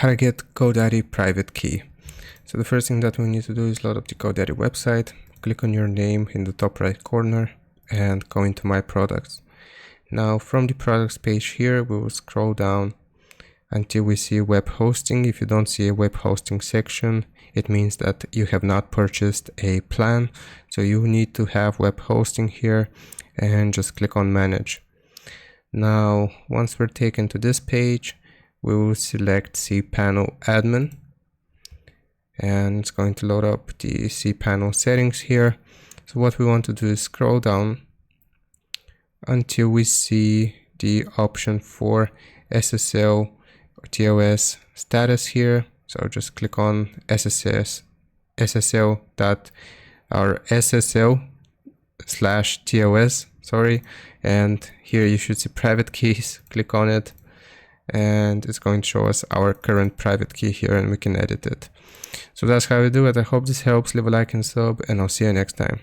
How to get GoDaddy private key. So the first thing that we need to do is load up the GoDaddy website, click on your name in the top right corner and go into My Products. Now from the products page here, we will scroll down until we see web hosting. If you don't see a web hosting section, it means that you have not purchased a plan. So you need to have web hosting here and just click on manage. Now, once we're taken to this page, we will select cPanel admin and it's going to load up the cPanel settings here. So what we want to do is scroll down until we see the option for SSL or TLS status here. So just click on SSL SSL/TLS, sorry, and here you should see private keys. Click on it and it's going to show us our current private key here and we can edit it. So that's how we do it. I hope this helps. Leave a like and sub and I'll see you next time.